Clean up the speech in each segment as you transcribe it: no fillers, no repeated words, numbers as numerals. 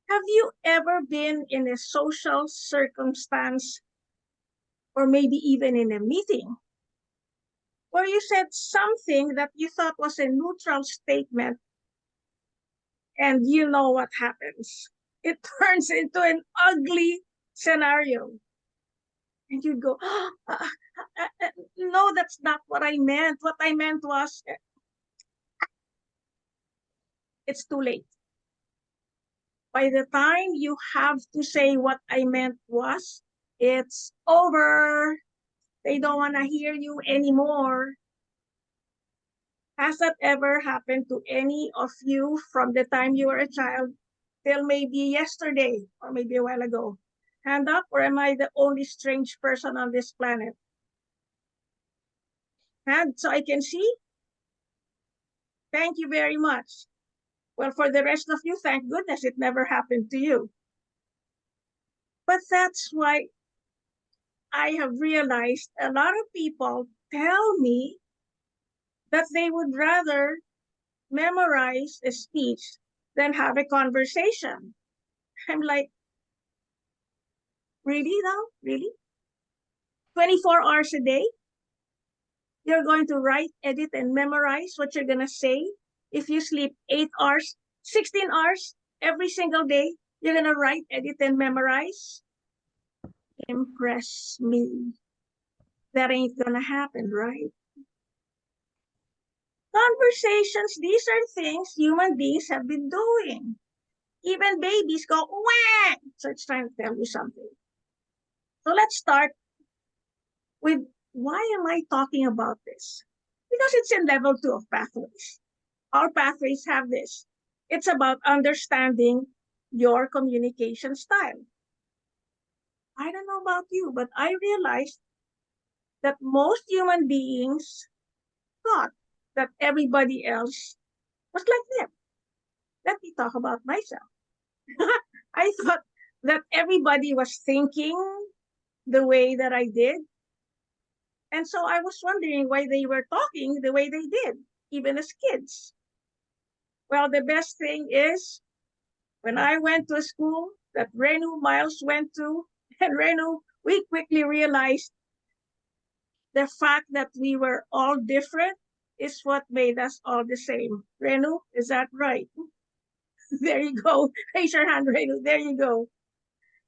Have you ever been in a social circumstance or maybe even in a meeting where you said something that you thought was a neutral statement and you know what happens? It turns into an ugly scenario. And you go, no, that's not what I meant. What I meant was, it's too late. By the time you have to say what I meant was, it's over. They don't want to hear you anymore. Has that ever happened to any of you from the time you were a child till maybe yesterday or maybe a while ago? Hand up, or am I the only strange person on this planet? Hand so I can see. Thank you very much. Well, for the rest of you, thank goodness it never happened to you. But that's why I have realized a lot of people tell me that they would rather memorize a speech than have a conversation. I'm like, really now? Really? 24 hours a day? You're going to write, edit, and memorize what you're going to say? If you sleep 8 hours, 16 hours every single day, you're going to write, edit, and memorize? Impress me. That ain't going to happen, right? Conversations, these are things human beings have been doing. Even babies go, wah! So it's trying to tell you something. So let's start with, why am I talking about this? Because it's in level 2 of pathways. All pathways have this. It's about understanding your communication style. I don't know about you, but I realized that most human beings thought that everybody else was like them. Let me talk about myself. I thought that everybody was thinking the way that I did. And so I was wondering why they were talking the way they did, even as kids. Well, the best thing is when I went to a school that Renu Miles went to, and Renu, we quickly realized the fact that we were all different is what made us all the same. Renu, is that right? There you go. Raise your hand, Renu. There you go.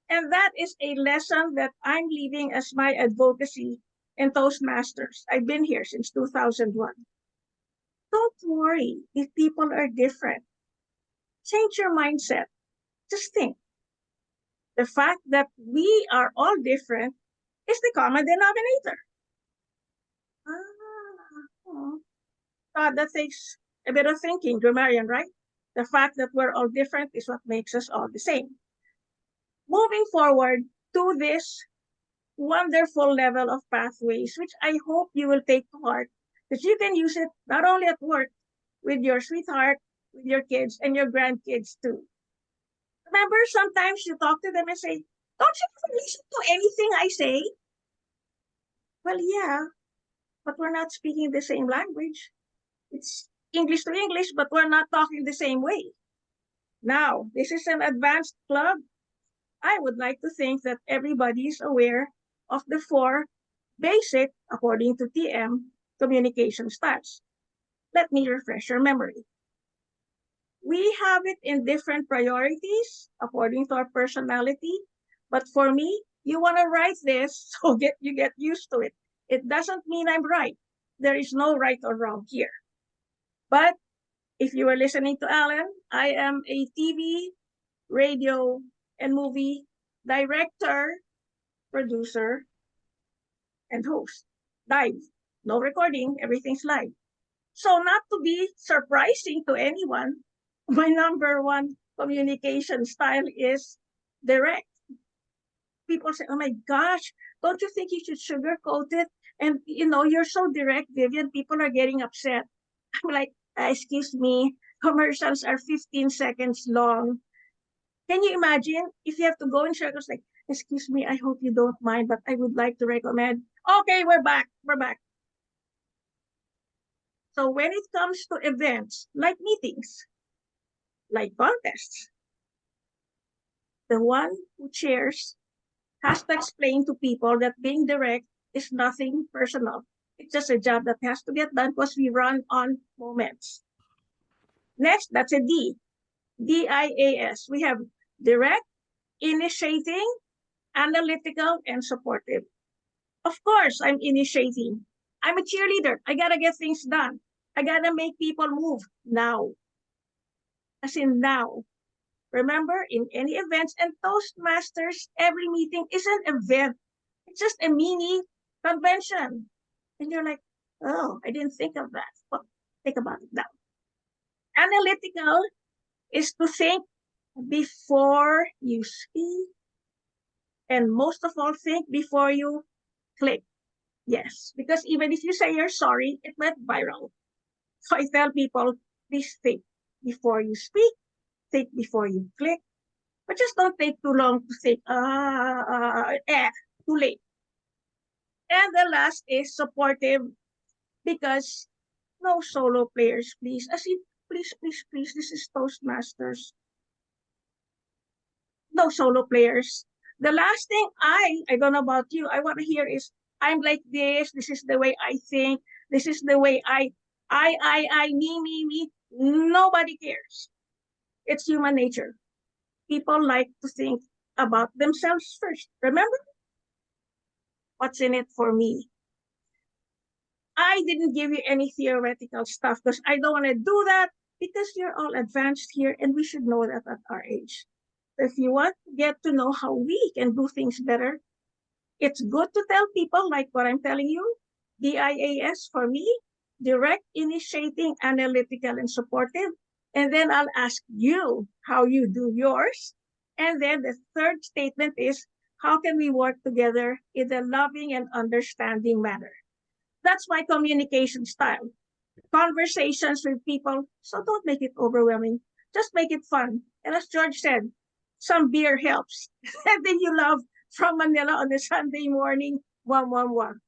And that is a lesson that I'm leaving as my advocacy in Toastmasters. I've been here since 2001. Don't worry if people are different. Change your mindset. Just think. The fact that we are all different is the common denominator. Ah, that takes a bit of thinking, grammarian, right? The fact that we're all different is what makes us all the same. Moving forward to this wonderful level of pathways, which I hope you will take to heart, because you can use it not only at work, with your sweetheart, with your kids, and your grandkids too. Remember, sometimes you talk to them and say, don't you ever listen to anything I say? Well, yeah, but we're not speaking the same language. It's English to English, but we're not talking the same way. Now, this is an advanced club. I would like to think that everybody is aware of the four basic, according to TM, communication styles. Let me refresh your memory. We have it in different priorities according to our personality, but for me, you want to write this so you get used to it. It doesn't mean I'm right. There is no right or wrong here. But if you were listening to Alan, I am a TV, radio, and movie director, producer, and host. Live. No recording, everything's live. So, not to be surprising to anyone, my number one communication style is direct. People say, oh my gosh, don't you think you should sugarcoat it? And you're so direct, Vivien, people are getting upset. I'm like, excuse me, commercials are 15 seconds long. Can you imagine if you have to go in circles like, excuse me, I hope you don't mind, but I would like to recommend. Okay, we're back. We're back. So when it comes to events like meetings, like contests, the one who chairs has to explain to people that being direct is nothing personal. It's just a job that has to get done because we run on moments. Next, that's a D. DIAS. We have direct, initiating, analytical, and supportive. Of course, I'm initiating. I'm a cheerleader. I gotta get things done. I gotta make people move now. As in now. Remember, in any events and Toastmasters, every meeting is an event. It's just a mini convention. And you're like, oh, I didn't think of that. Well, think about it now. Analytical is to think before you speak, and most of all, think before you click. Yes, because even if you say you're sorry, it went viral. So I tell people, please think before you speak, think before you click, but just don't take too long to think, too late. And the last is supportive because no solo players, please. As in, please, please, please, this is Toastmasters. No solo players. The last thing I don't know about you, I want to hear is, I'm like this is the way I think, this is the way me. Nobody cares. It's human nature. People like to think about themselves first. Remember, what's in it for me? I didn't give you any theoretical stuff because I don't want to do that because you're all advanced here and we should know that at our age. If you want to get to know how we can do things better, it's good to tell people like what I'm telling you. DIAS for me, direct, initiating, analytical, and supportive. And then I'll ask you how you do yours. And then the third statement is, how can we work together in a loving and understanding manner? That's my communication style. Conversations with people, so don't make it overwhelming. Just make it fun. And as George said, some beer helps. And then you love from Manila on a Sunday morning, 111.